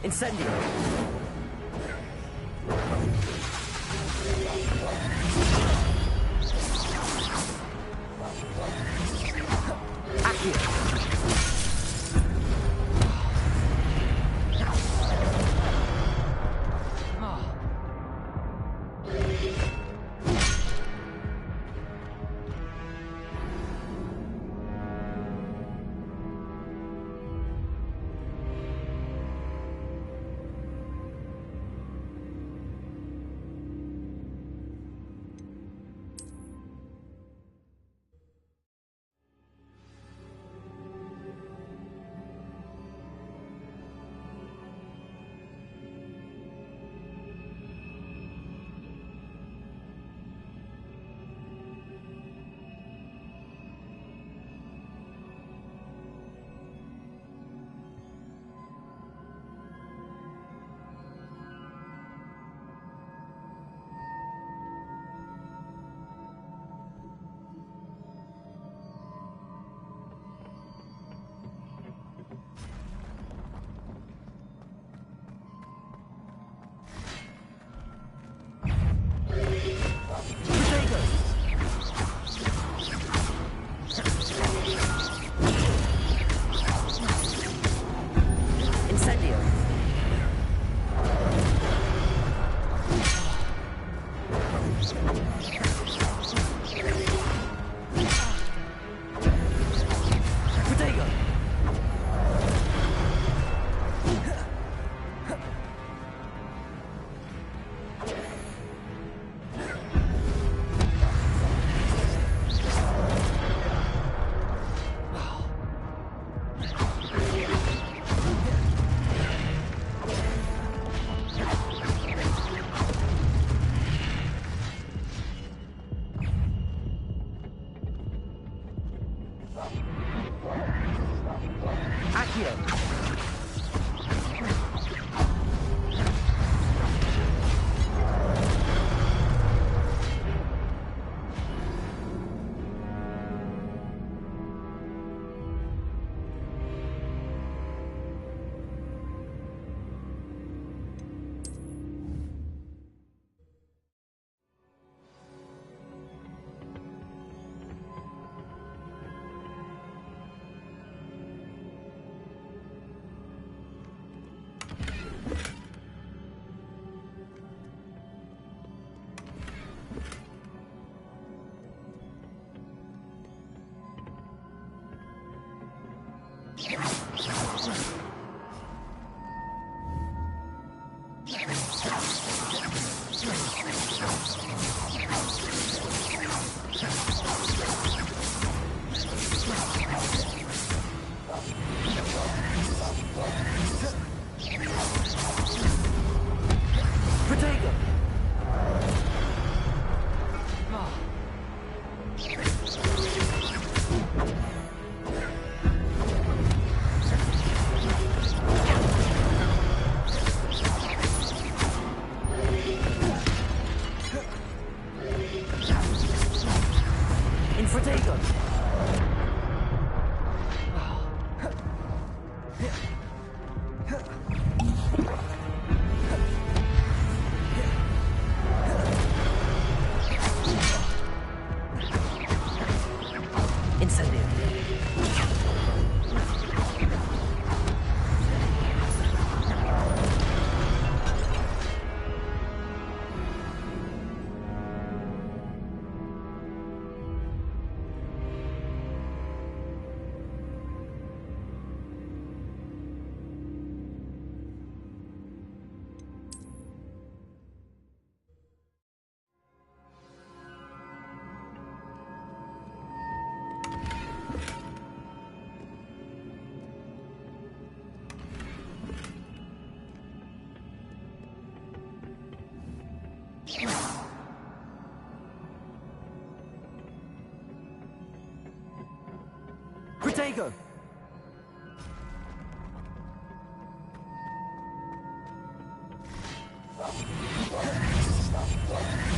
Incendio. Accio. Protego!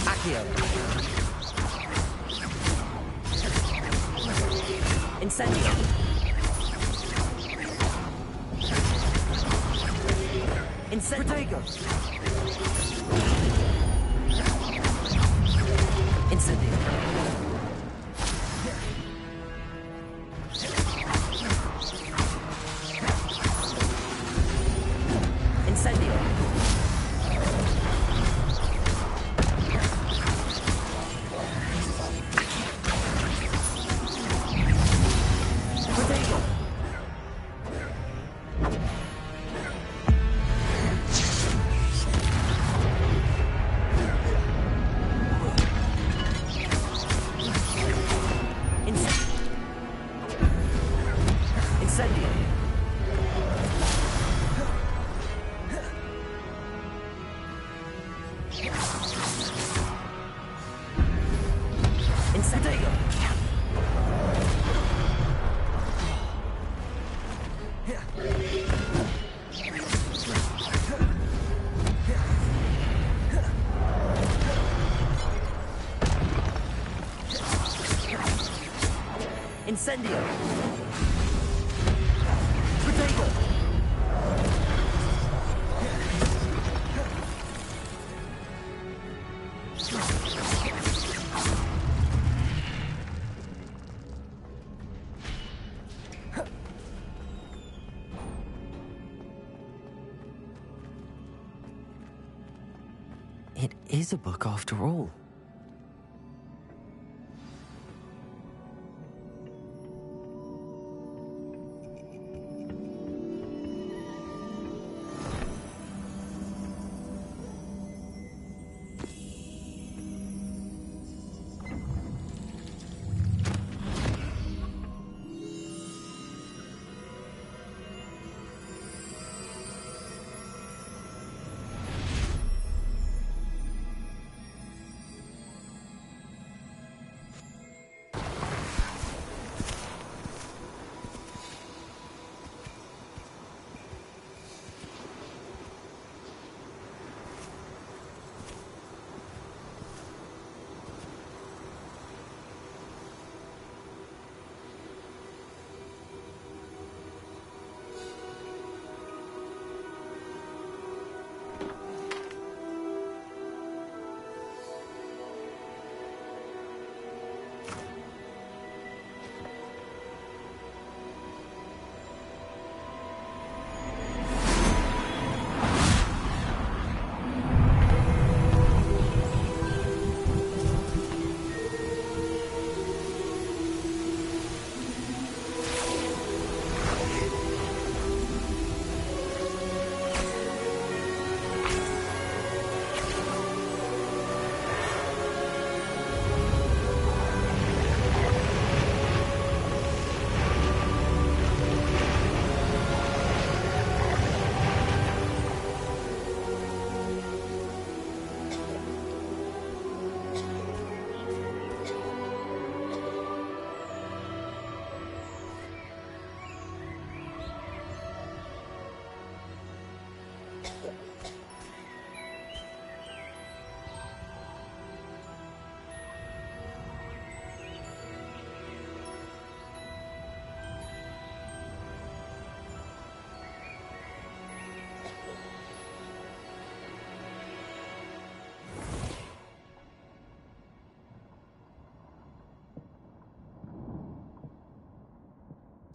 Accio. Incendio. Protego! Incendio! Incendio! Protego! Incendio! Incendio! Incendio! Protego! It is a book after all.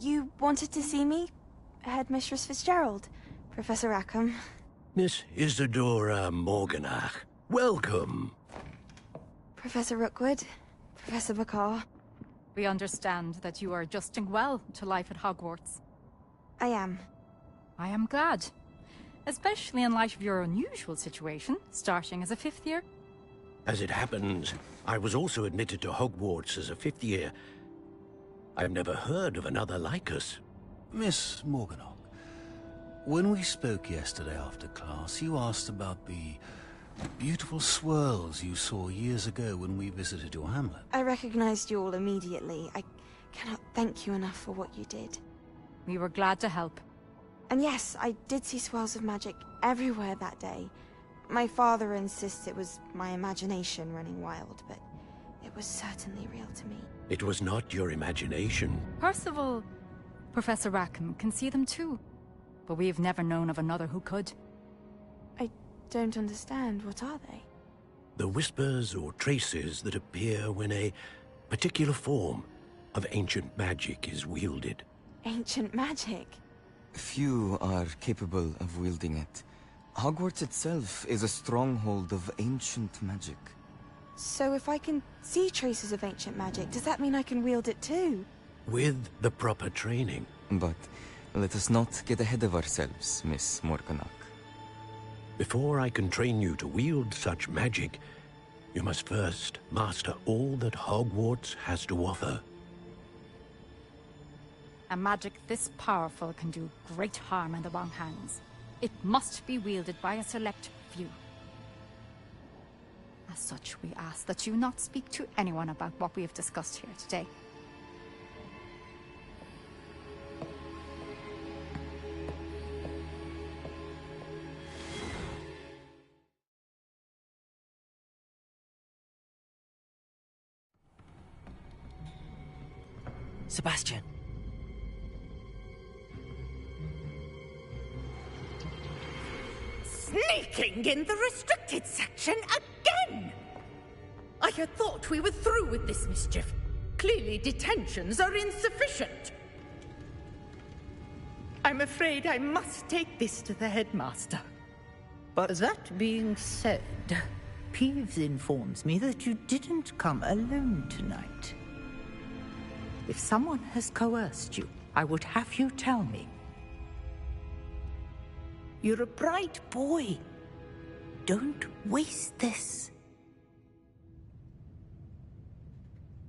You wanted to see me? Headmistress Fitzgerald, Professor Rackham. Miss Isadora Morganach, welcome. Professor Rookwood, Professor Bakar. We understand that you are adjusting well to life at Hogwarts. I am. I am glad. Especially in light of your unusual situation, starting as a fifth year. As it happens, I was also admitted to Hogwarts as a fifth year. I've never heard of another like us. Miss Morganach, when we spoke yesterday after class, you asked about the beautiful swirls you saw years ago when we visited your hamlet. I recognized you all immediately. I cannot thank you enough for what you did. We were glad to help. And yes, I did see swirls of magic everywhere that day. My father insists it was my imagination running wild, but it was certainly real to me. It was not your imagination. Percival, Professor Rackham can see them too. But we've never known of another who could. don't understand. What are they? The whispers or traces that appear when a particular form of ancient magic is wielded. Ancient magic? Few are capable of wielding it. Hogwarts itself is a stronghold of ancient magic. So if I can see traces of ancient magic, does that mean I can wield it too? With the proper training. But let us not get ahead of ourselves, Miss Morganach. Before I can train you to wield such magic, you must first master all that Hogwarts has to offer. A magic this powerful can do great harm in the wrong hands. It must be wielded by a select few. As such, we ask that you not speak to anyone about what we have discussed here today. Sebastian. Sneaking in the restricted section again! I had thought we were through with this mischief. Clearly detentions are insufficient. I'm afraid I must take this to the headmaster. But that being said, Peeves informs me that you didn't come alone tonight. If someone has coerced you, I would have you tell me. You're a bright boy. Don't waste this.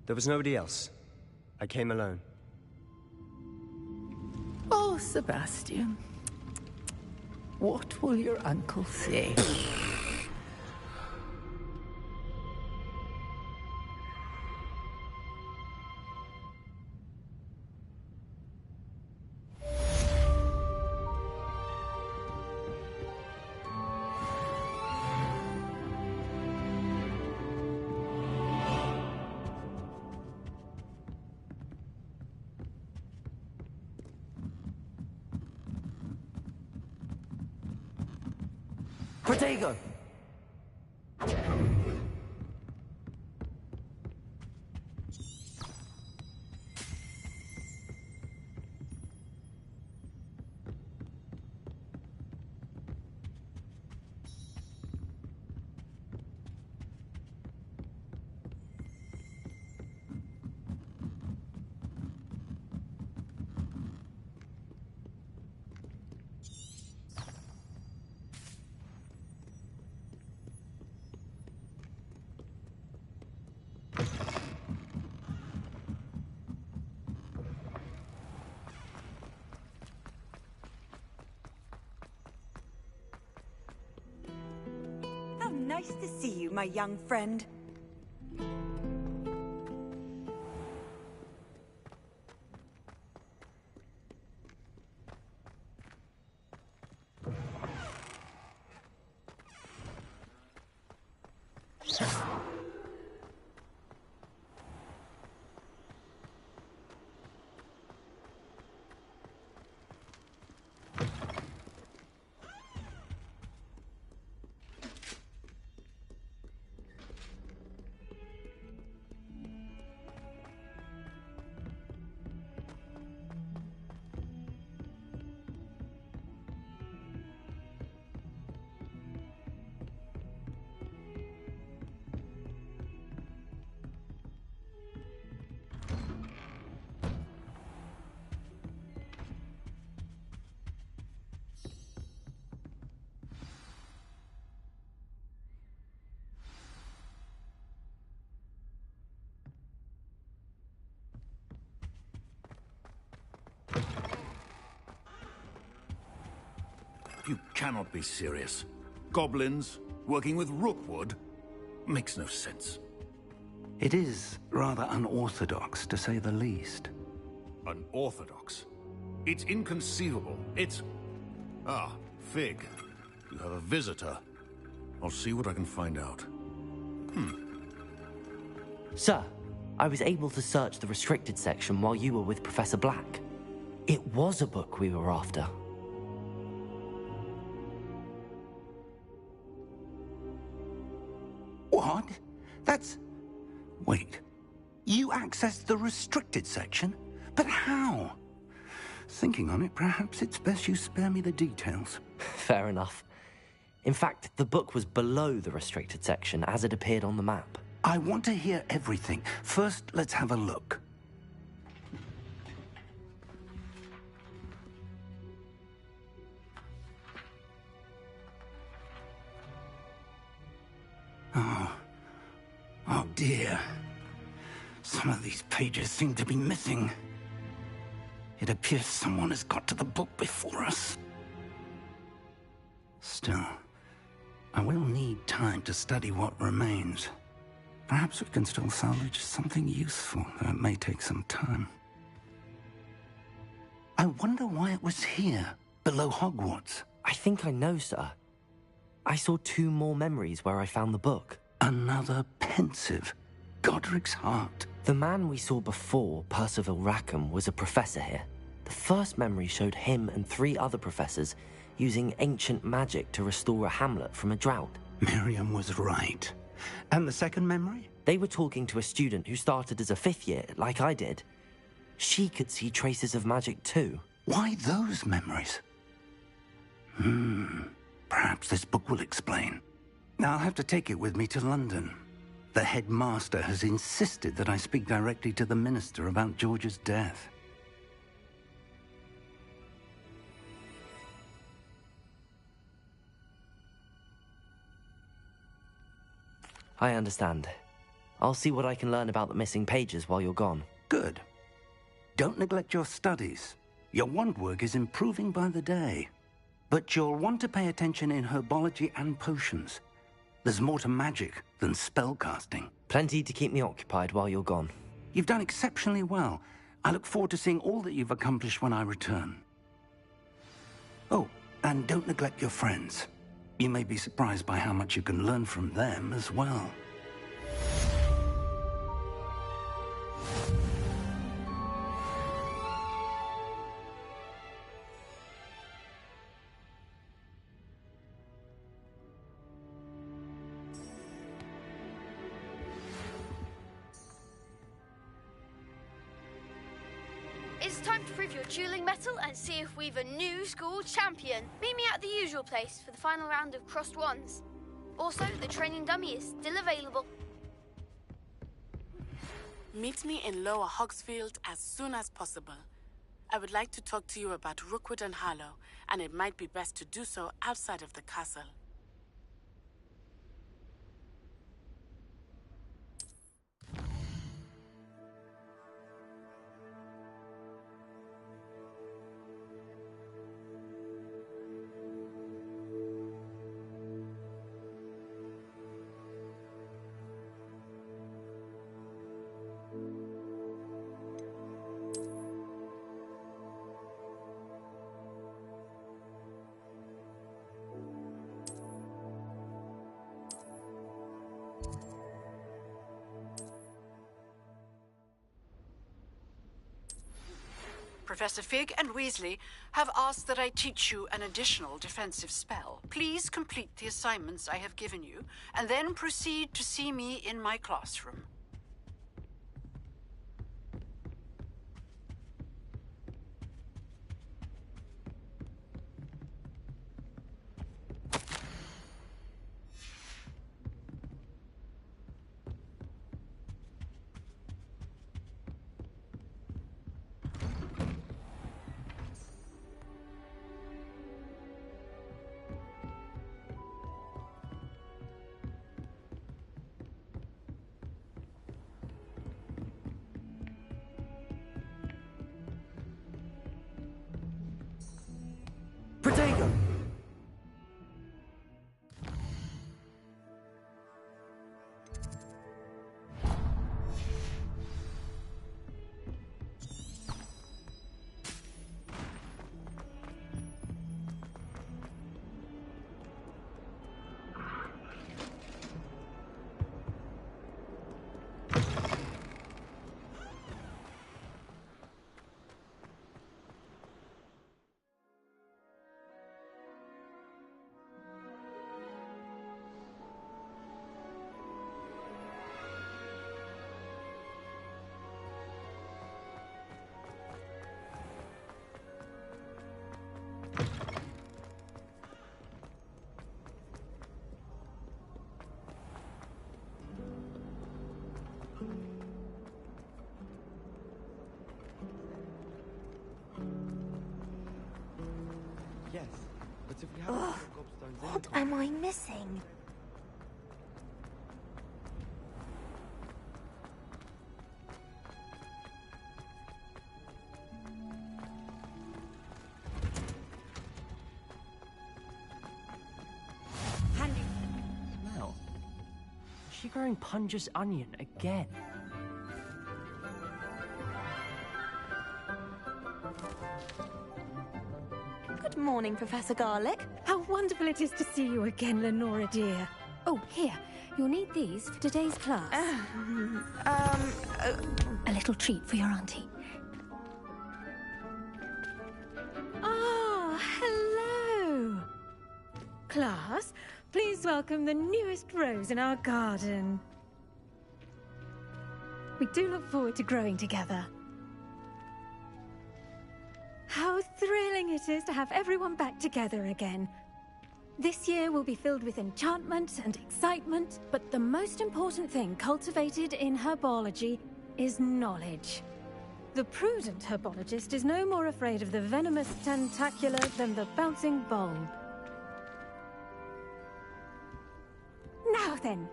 There was nobody else. I came alone. Oh, Sebastian. What will your uncle say? Protego! How nice to see you, my young friend. You cannot be serious. Goblins working with Rookwood? Makes no sense. It is rather unorthodox, to say the least. Unorthodox? It's inconceivable. It's... Ah, Fig. You have a visitor. I'll see what I can find out. Sir, I was able to search the restricted section while you were with Professor Black. It was a book we were after. What? That's... Wait. You accessed the restricted section? But how? Thinking on it, perhaps it's best you spare me the details. Fair enough. In fact, the book was below the restricted section as it appeared on the map. I want to hear everything. First, let's have a look. Oh dear. Some of these pages seem to be missing. It appears someone has got to the book before us. Still, I will need time to study what remains. Perhaps we can still salvage something useful, though it may take some time. I wonder why it was here, below Hogwarts. I think I know, sir. I saw 2 more memories where I found the book. Another pensive. Godric's heart. The man we saw before, Percival Rackham, was a professor here. The first memory showed him and 3 other professors using ancient magic to restore a hamlet from a drought. Miriam was right. And the second memory? They were talking to a student who started as a 5th year, like I did. She could see traces of magic too. Why those memories? Perhaps this book will explain. I'll have to take it with me to London. The headmaster has insisted that I speak directly to the minister about George's death. I understand. I'll see what I can learn about the missing pages while you're gone. Good. Don't neglect your studies. Your wand work is improving by the day. But you'll want to pay attention in herbology and potions. There's more to magic than spellcasting. Plenty to keep me occupied while you're gone. You've done exceptionally well. I look forward to seeing all that you've accomplished when I return. Oh, and don't neglect your friends. You may be surprised by how much you can learn from them as well. It's time to prove your dueling mettle and see if we've a new school champion. Meet me at the usual place for the final round of crossed wands. Also, the training dummy is still available. Meet me in Lower Hogsfield as soon as possible. I would like to talk to you about Rookwood and Harlow, and it might be best to do so outside of the castle. Professor Fig and Weasley have asked that I teach you an additional defensive spell. Please complete the assignments I have given you, and then proceed to see me in my classroom. Protego! Ugh, what am I missing? Smell. Is she growing Punja's onion again? Good morning, Professor Garlic. How wonderful it is to see you again, Lenora dear. Oh, here. You'll need these for today's class. A little treat for your auntie. Ah, hello. Class, please welcome the newest rose in our garden. We do look forward to growing together. How thrilling it is to have everyone back together again. This year will be filled with enchantment and excitement, but the most important thing cultivated in herbology is knowledge. The prudent herbologist is no more afraid of the venomous tentacula than the bouncing bulb. Now then,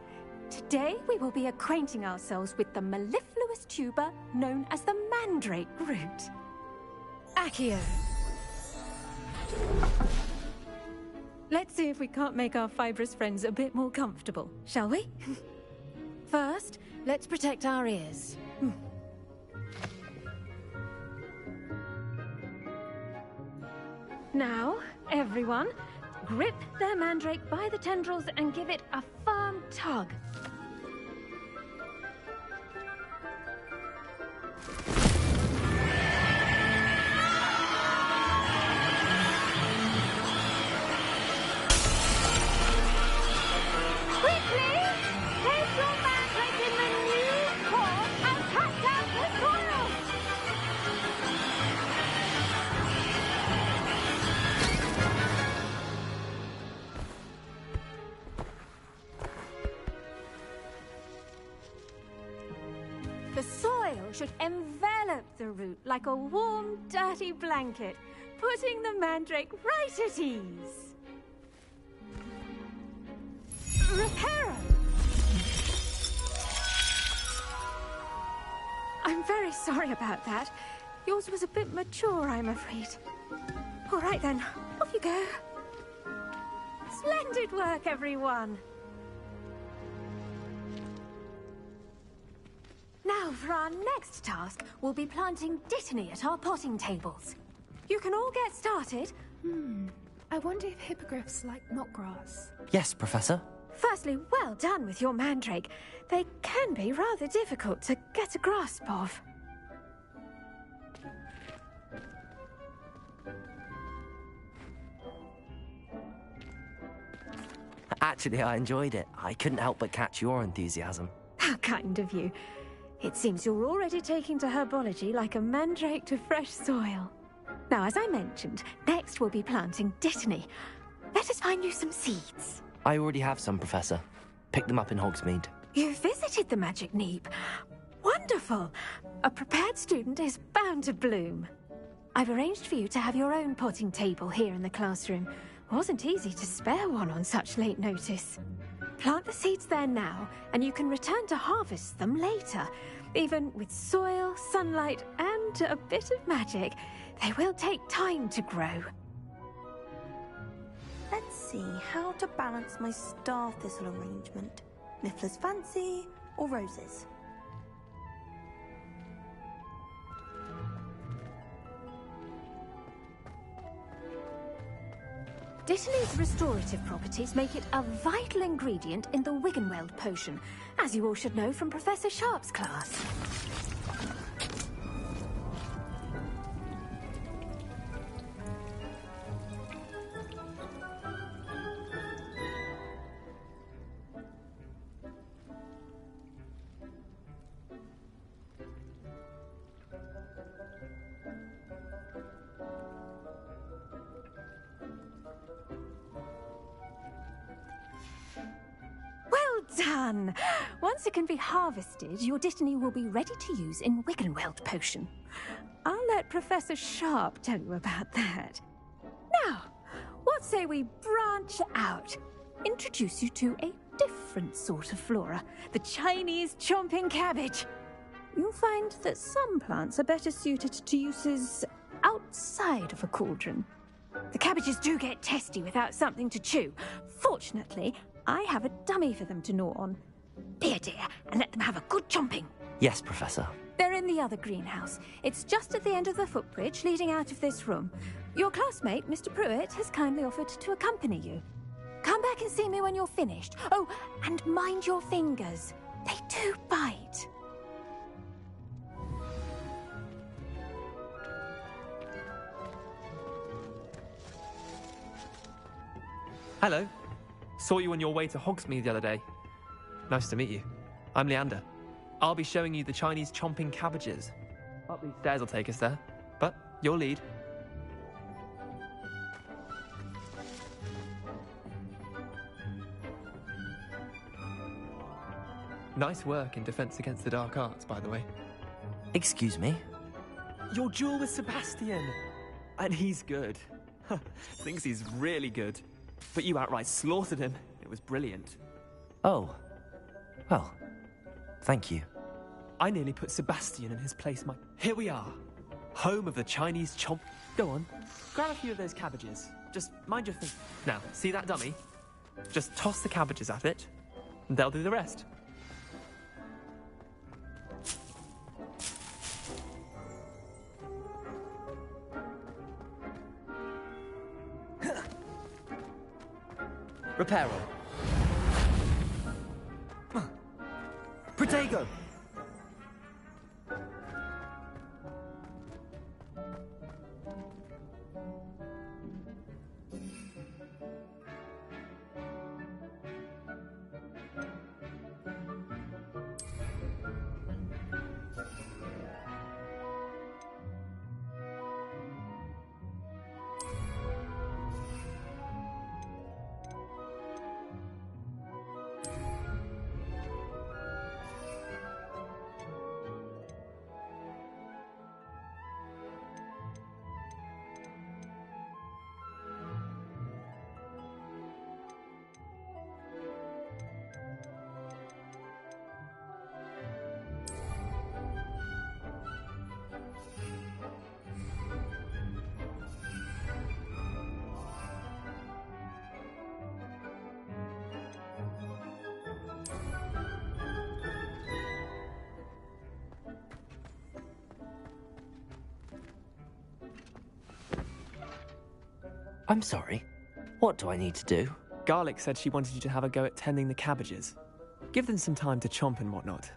today we will be acquainting ourselves with the mellifluous tuber known as the mandrake root. Accio. Let's see if we can't make our fibrous friends a bit more comfortable, shall we? First, let's protect our ears. Now, everyone, grip their mandrake by the tendrils and give it a firm tug. The soil should envelop the root like a warm, dirty blanket, putting the mandrake right at ease. Reparo! I'm very sorry about that. Yours was a bit mature, I'm afraid. All right then, off you go. Splendid work, everyone. Now, for our next task, we'll be planting dittany at our potting tables. You can all get started. I wonder if hippogriffs like knotgrass. Yes, Professor. Firstly, well done with your mandrake. They can be rather difficult to get a grasp of. Actually, I enjoyed it. I couldn't help but catch your enthusiasm. How kind of you. It seems you're already taking to herbology like a mandrake to fresh soil. Now, as I mentioned, next we'll be planting dittany. Let us find you some seeds. I already have some, Professor. Picked them up in Hogsmeade. You visited the Magic Neep. Wonderful. A prepared student is bound to bloom. I've arranged for you to have your own potting table here in the classroom. Wasn't easy to spare one on such late notice. Plant the seeds there now, and you can return to harvest them later. Even with soil, sunlight, and a bit of magic, they will take time to grow. Let's see how to balance my star thistle arrangement. Niffler's fancy or roses? Dittany's restorative properties make it a vital ingredient in the Wiggenweld potion, as you all should know from Professor Sharp's class. Done! Once it can be harvested, your dittany will be ready to use in Wiggenweld potion. I'll let Professor Sharp tell you about that. Now, what what say we branch out? Introduce you to a different sort of flora, the Chinese chomping cabbage. You'll find that some plants are better suited to uses outside of a cauldron. The cabbages do get testy without something to chew. Fortunately, I have a dummy for them to gnaw on. Be a dear and let them have a good chomping. Yes, Professor. They're in the other greenhouse. It's just at the end of the footbridge leading out of this room. Your classmate, Mr. Pruitt, has kindly offered to accompany you. Come back and see me when you're finished. Oh, and mind your fingers. They do bite. Hello. Saw you on your way to Hogsmeade the other day. Nice to meet you. I'm Leander. I'll be showing you the Chinese chomping cabbages. Up these stairs will take us there, but your lead. Nice work in Defense Against the Dark Arts, by the way. Excuse me? Your duel with Sebastian! And he's good. Thinks he's really good. But you outright slaughtered him. It was brilliant. Oh. Well, thank you. I nearly put Sebastian in his place, Here we are. Home of the Chinese chomp... Go on. Grab a few of those cabbages. Just mind your thing. Now, see that dummy? Just toss the cabbages at it, and they'll do the rest. Reparo. Protego! I'm sorry. What do I need to do? Garlic said she wanted you to have a go at tending the cabbages. Give them some time to chomp and whatnot.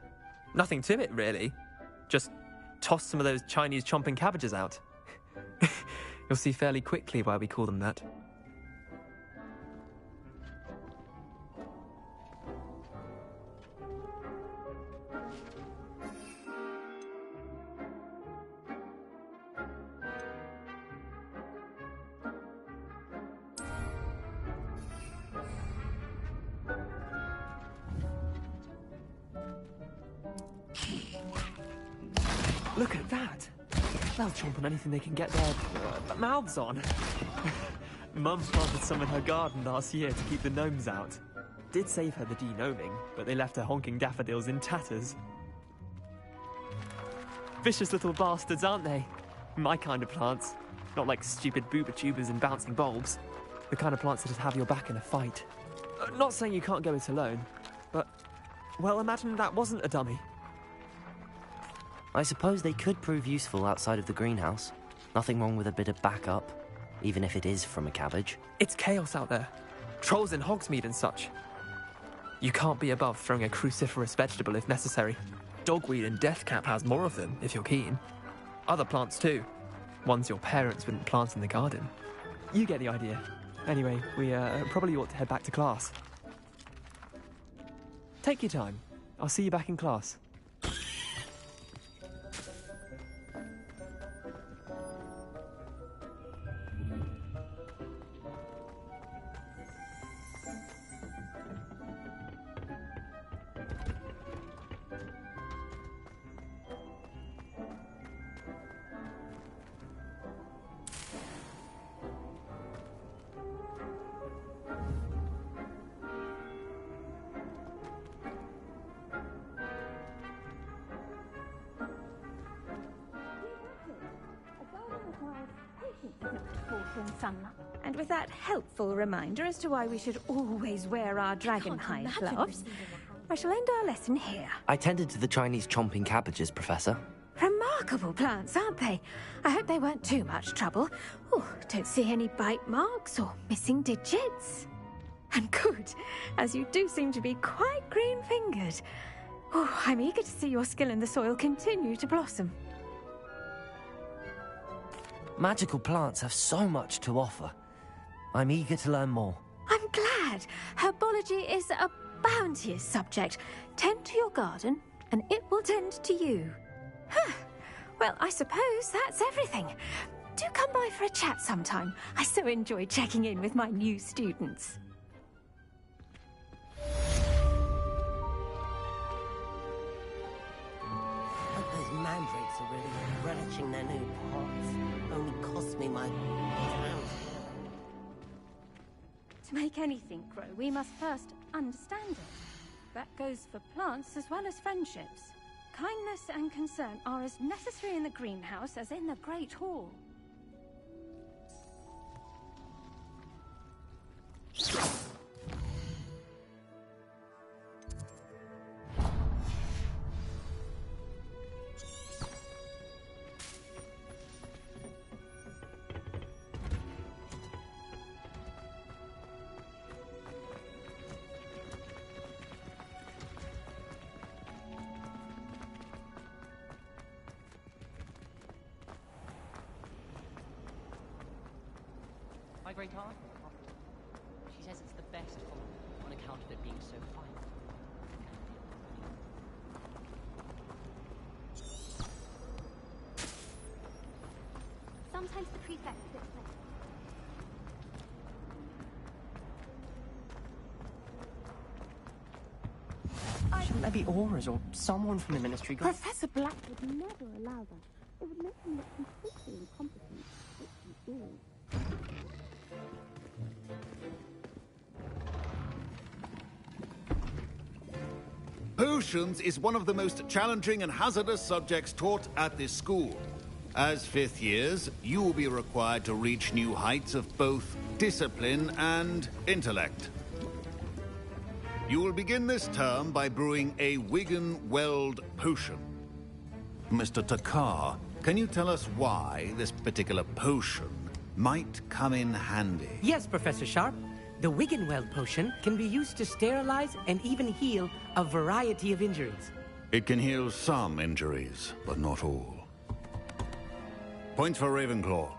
Nothing to it, really. Just toss some of those Chinese chomping cabbages out. You'll see fairly quickly why we call them that. Look at that! They'll chomp on anything they can get their mouths on. Mum planted some in her garden last year to keep the gnomes out. Did save her the de-gnoming, but they left her honking daffodils in tatters. Vicious little bastards, aren't they? My kind of plants. Not like stupid booba tubers and bouncing bulbs. The kind of plants that'd have your back in a fight. Not saying you can't go it alone, but... well, imagine that wasn't a dummy. I suppose they could prove useful outside of the greenhouse. Nothing wrong with a bit of backup, even if it is from a cabbage. It's chaos out there. Trolls in Hogsmeade and such. You can't be above throwing a cruciferous vegetable if necessary. Dogweed and deathcap has more of them, if you're keen. Other plants too. Ones your parents wouldn't plant in the garden. You get the idea. Anyway, we probably ought to head back to class. Take your time. I'll see you back in class. in sunlight. And with that helpful reminder as to why we should always wear our dragon hide gloves, I shall end our lesson here. I tended to the Chinese chomping cabbages, Professor. Remarkable plants, aren't they? I hope they weren't too much trouble. Oh, don't see any bite marks or missing digits. And good, as you do seem to be quite green-fingered. Oh, I'm eager to see your skill in the soil continue to blossom. Magical plants have so much to offer. I'm eager to learn more. I'm glad. Herbology is a bounteous subject. Tend to your garden, and it will tend to you. Huh. Well, I suppose that's everything. Do come by for a chat sometime. I so enjoy checking in with my new students. Hope those mandrakes are really relishing their new pots. Only cost me my town. To make anything grow, we must first understand it. That goes for plants as well as friendships. Kindness and concern are as necessary in the greenhouse as in the Great Hall. My great aunt, she says it's the best on account of it being so fine. Sometimes the prefect sits there. Shouldn't there be auras or someone from the ministry? Professor Black would never allow that. It would make him look completely incompetent, which he is. Potions is one of the most challenging and hazardous subjects taught at this school. As fifth years, you will be required to reach new heights of both discipline and intellect. You will begin this term by brewing a Wigan-Weld potion. Mr. Takar, can you tell us why this particular potion might come in handy? Yes, Professor Sharp. The Wigan-Weld potion can be used to sterilize and even heal a variety of injuries. It can heal some injuries, but not all. Points for Ravenclaw.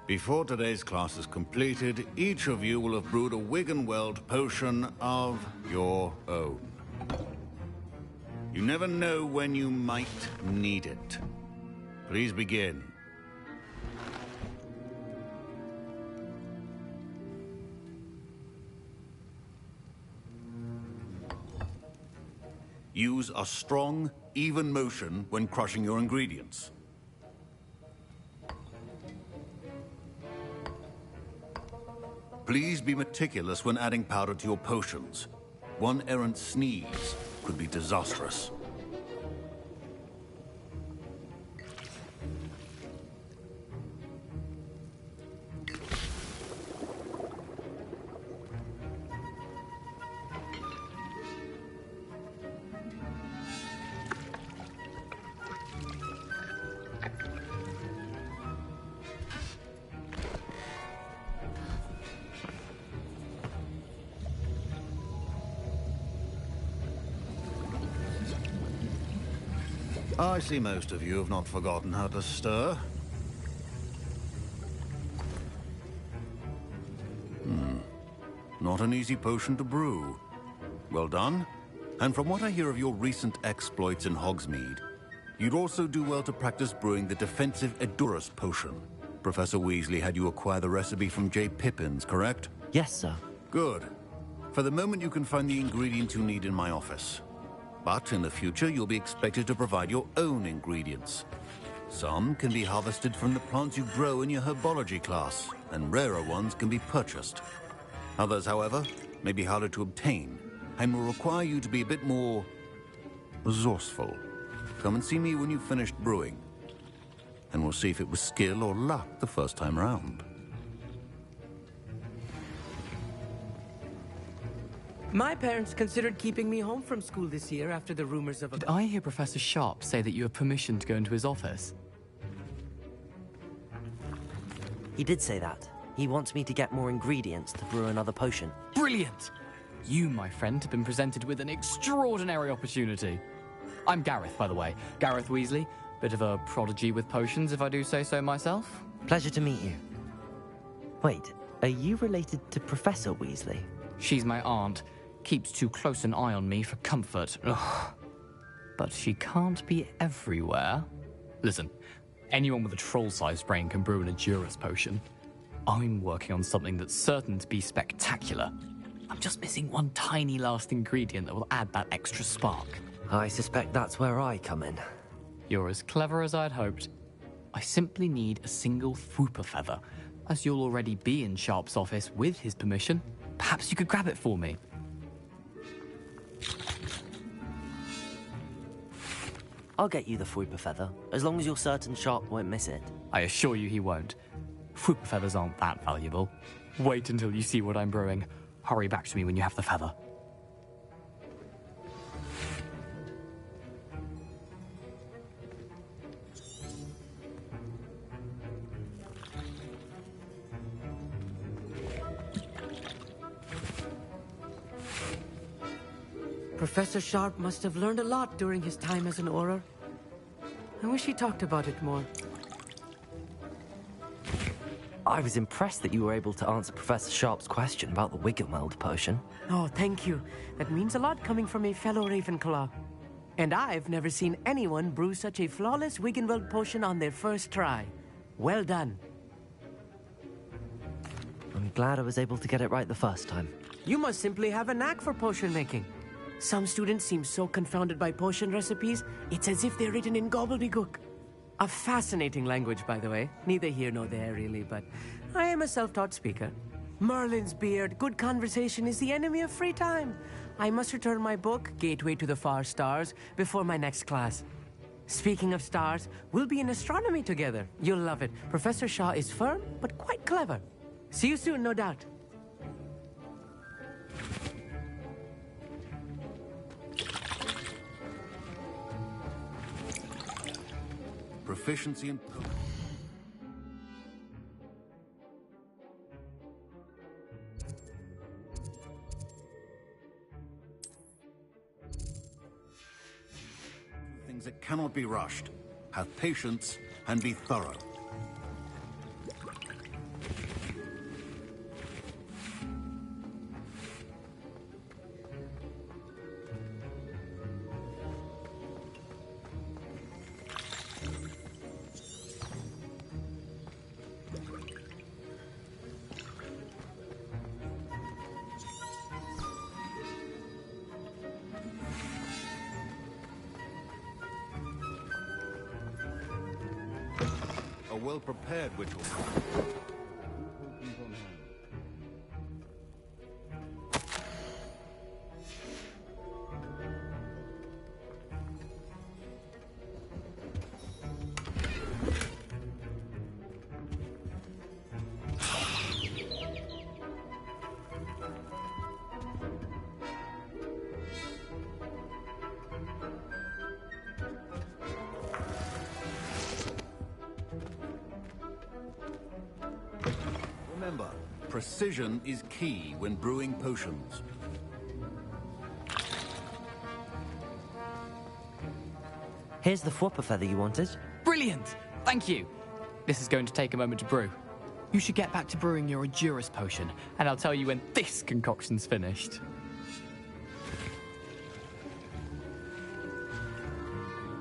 Before today's class is completed, each of you will have brewed a Wigan-Weld potion of your own. You never know when you might need it. Please begin. Use a strong, even motion when crushing your ingredients. Please be meticulous when adding powder to your potions. One errant sneeze could be disastrous. I see most of you have not forgotten how to stir. Not an easy potion to brew. Well done. And from what I hear of your recent exploits in Hogsmeade, you'd also do well to practice brewing the defensive Edurus potion. Professor Weasley had you acquire the recipe from J. Pippin's, correct? Yes, sir. Good. For the moment, you can find the ingredients you need in my office. But in the future, you'll be expected to provide your own ingredients. Some can be harvested from the plants you grow in your herbology class, and rarer ones can be purchased. Others, however, may be harder to obtain, and will require you to be a bit more resourceful. Come and see me when you've finished brewing, and we'll see if it was skill or luck the first time round. My parents considered keeping me home from school this year after the rumors of a... Did I hear Professor Sharp say that you have permission to go into his office? He did say that. He wants me to get more ingredients to brew another potion. Brilliant! You, my friend, have been presented with an extraordinary opportunity. I'm Gareth, by the way. Gareth Weasley. Bit of a prodigy with potions, if I do say so myself. Pleasure to meet you. Wait, are you related to Professor Weasley? She's my aunt. Keeps too close an eye on me for comfort. Ugh. But she can't be everywhere. Listen, anyone with a troll-sized brain can brew an Edurus potion. I'm working on something that's certain to be spectacular. I'm just missing one tiny last ingredient that will add that extra spark. I suspect that's where I come in. You're as clever as I'd hoped. I simply need a single Fwooper feather. As you'll already be in Sharp's office with his permission, perhaps you could grab it for me. I'll get you the Fwooper feather, as long as you're certain Sharp won't miss it. I assure you he won't. Fwooper feathers aren't that valuable. Wait until you see what I'm brewing. Hurry back to me when you have the feather. Professor Sharp must have learned a lot during his time as an Auror. I wish he talked about it more. I was impressed that you were able to answer Professor Sharp's question about the Wiggenweld potion. Oh, thank you. That means a lot coming from a fellow Ravenclaw. And I've never seen anyone brew such a flawless Wiggenweld potion on their first try. Well done. I'm glad I was able to get it right the first time. You must simply have a knack for potion making. Some students seem so confounded by potion recipes, it's as if they're written in gobbledygook. A fascinating language, by the way. Neither here nor there, really, but I am a self-taught speaker. Merlin's beard, good conversation is the enemy of free time. I must return my book, Gateway to the Far Stars, before my next class. Speaking of stars, we'll be in astronomy together. You'll love it. Professor Shaw is firm, but quite clever. See you soon, no doubt. Proficiency in... Things that cannot be rushed. Have patience and be thorough. A well-prepared witch will... Remember, precision is key when brewing potions. Here's the Fwooper feather you wanted. Brilliant! Thank you. This is going to take a moment to brew. You should get back to brewing your Edurus potion, and I'll tell you when this concoction's finished.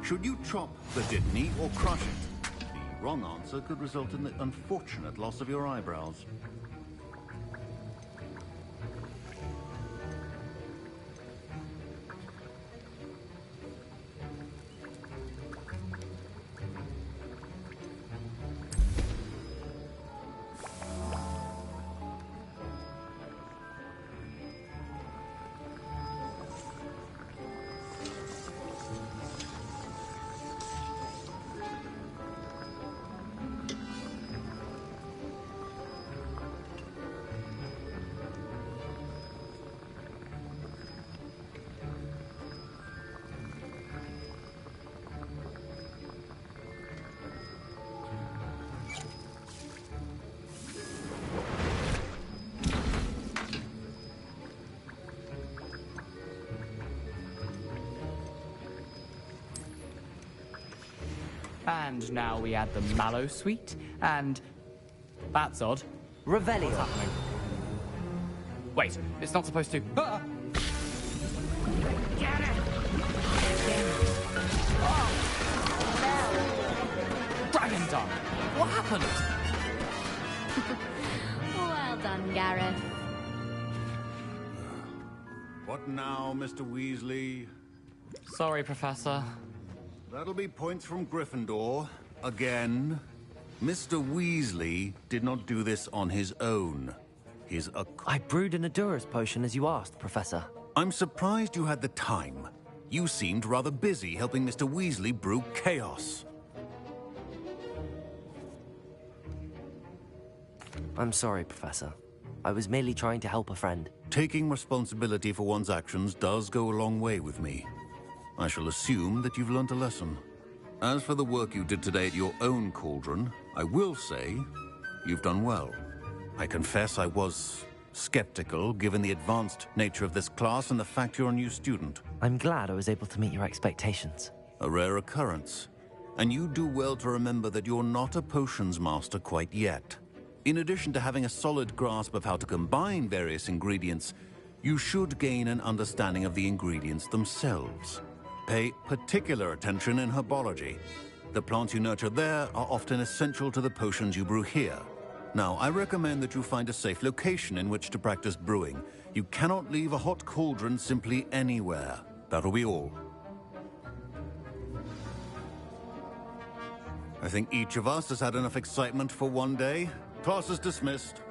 Should you chop the Dittany or crush it? The wrong answer could result in the unfortunate loss of your eyebrows. And now we add the Mallow Suite, and... That's odd. Revelio. What's happening? Wait, it's not supposed to... Ah! Dragon Dung! What happened? Well done, Gareth. What now, Mr. Weasley? Sorry, Professor. That'll be points from Gryffindor. Again. Mr. Weasley did not do this on his own. I brewed an Adurus potion as you asked, Professor. I'm surprised you had the time. You seemed rather busy helping Mr. Weasley brew chaos. I'm sorry, Professor. I was merely trying to help a friend. Taking responsibility for one's actions does go a long way with me. I shall assume that you've learnt a lesson. As for the work you did today at your own cauldron, I will say you've done well. I confess I was skeptical, given the advanced nature of this class and the fact you're a new student. I'm glad I was able to meet your expectations. A rare occurrence. And you do well to remember that you're not a potions master quite yet. In addition to having a solid grasp of how to combine various ingredients, you should gain an understanding of the ingredients themselves. Pay particular attention in herbology. The plants you nurture there are often essential to the potions you brew here. Now, I recommend that you find a safe location in which to practice brewing. You cannot leave a hot cauldron simply anywhere. That'll be all. I think each of us has had enough excitement for one day. Class is dismissed.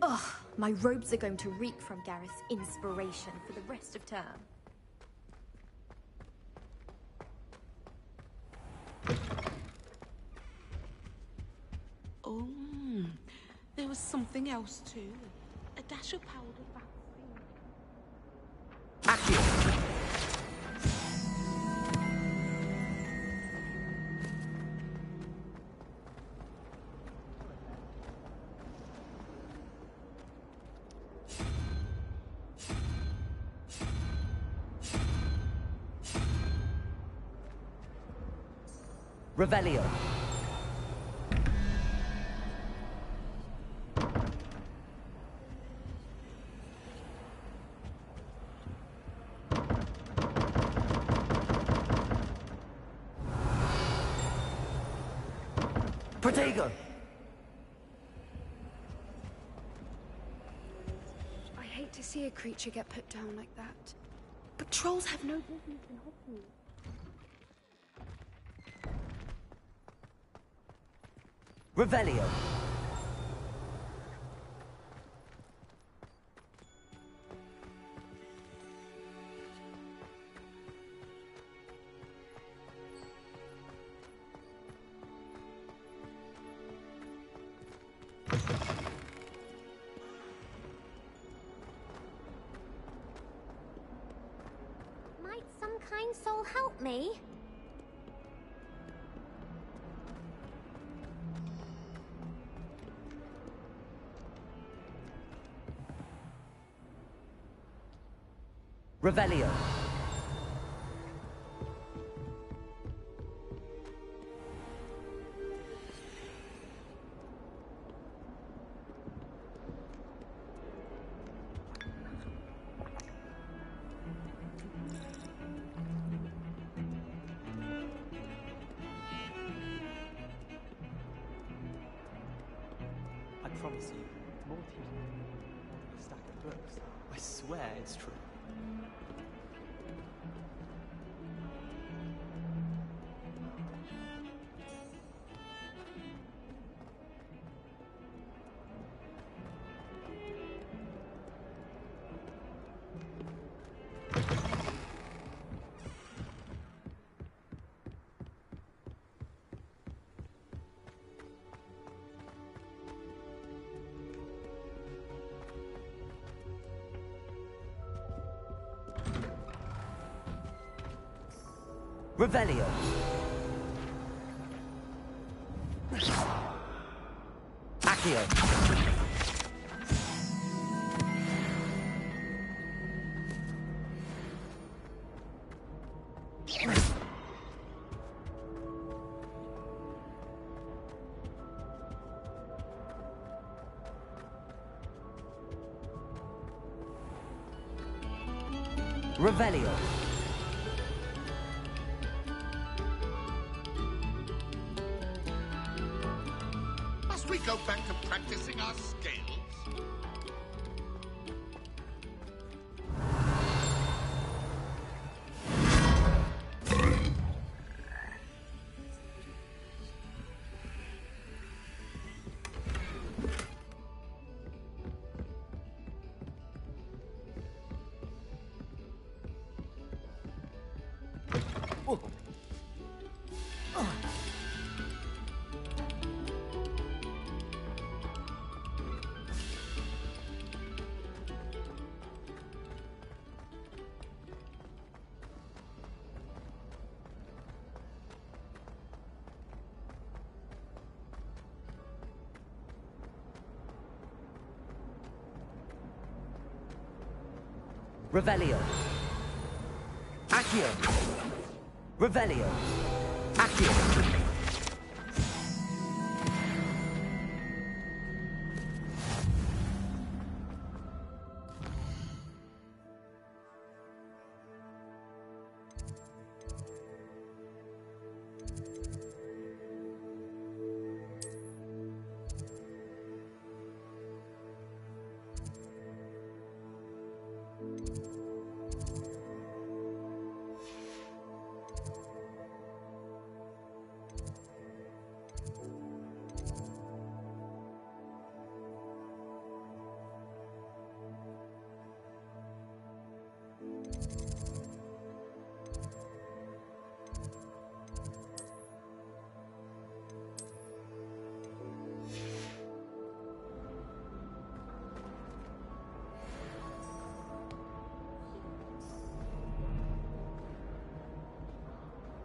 Ugh, my robes are going to reek from Gareth's inspiration for the rest of term. Oh, there was something else too. A dash of powdered vaccine. Revelio. Protego. I hate to see a creature get put down like that. But trolls have no business in Hogwarts. Revelio. Might some kind soul help me? Revelio. I promise you, more people a stack of books. I swear it's true. Revelio. Accio. Revelio. Must we go back to practicing our scales? Revelio. Accio. Revelio. Accio.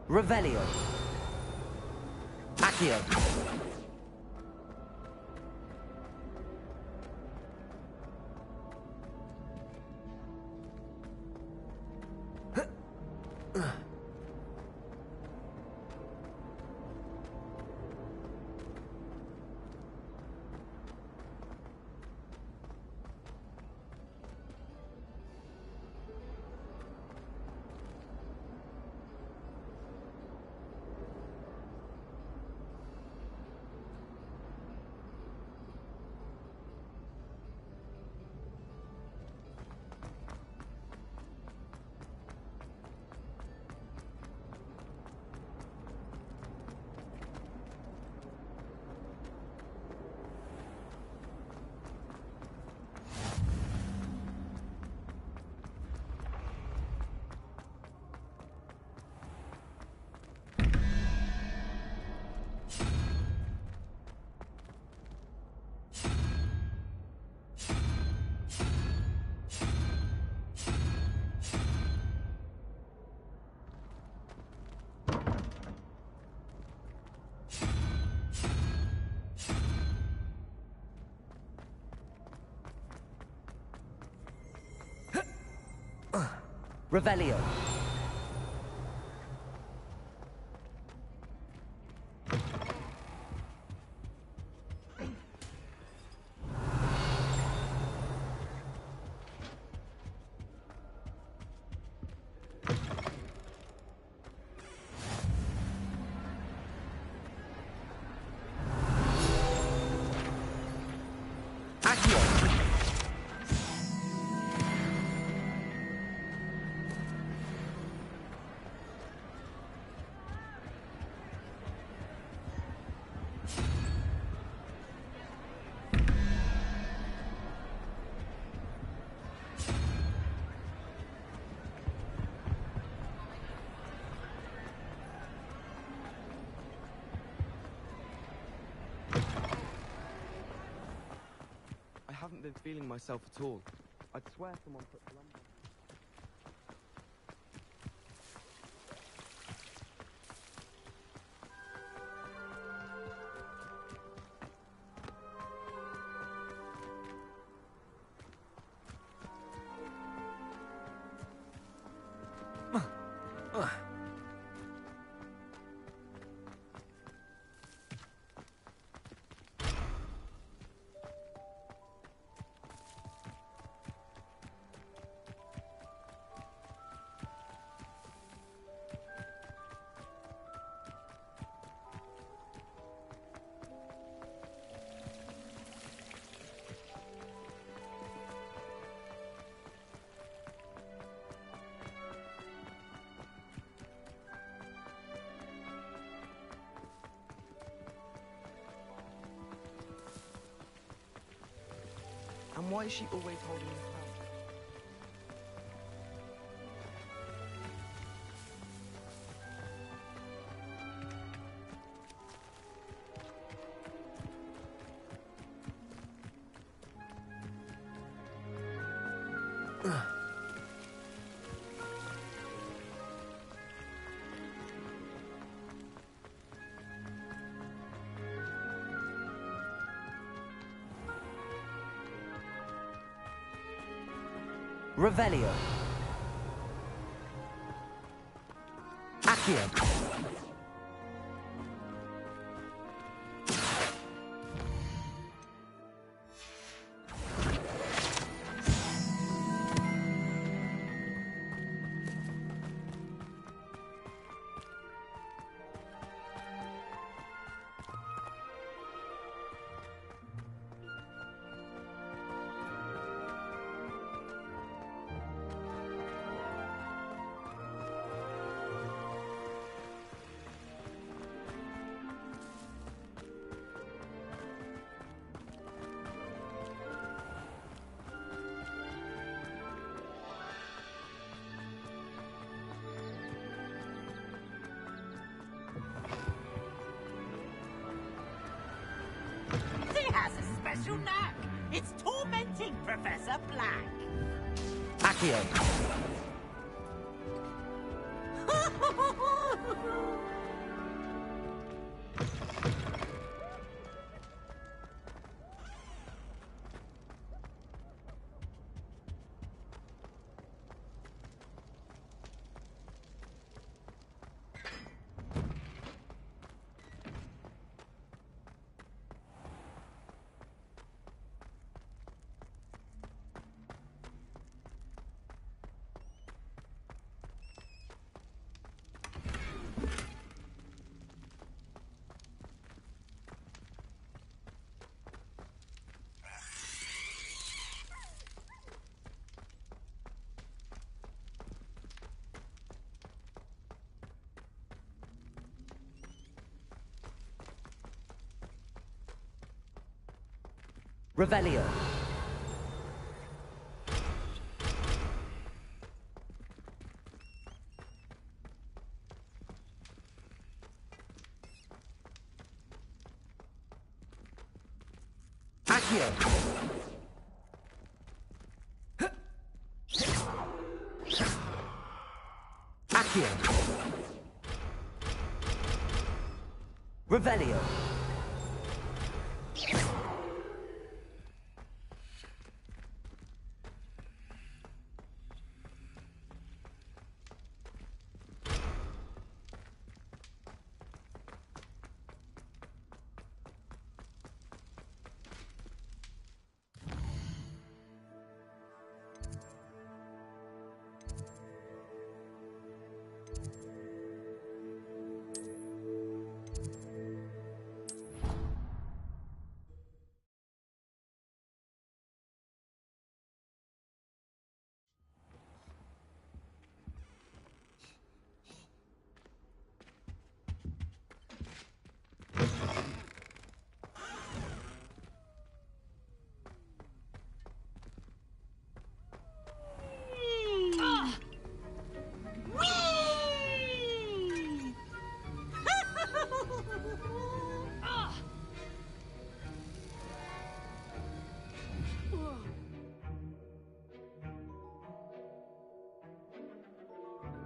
Revelio. Accio. Revelio. I haven't been feeling myself at all. I'd swear someone put lumber. And why is she always holding his hand? Revelio. Accio. He has a special knack. It's tormenting Professor Black. Accio. Revelio. Accio. Accio. Revelio.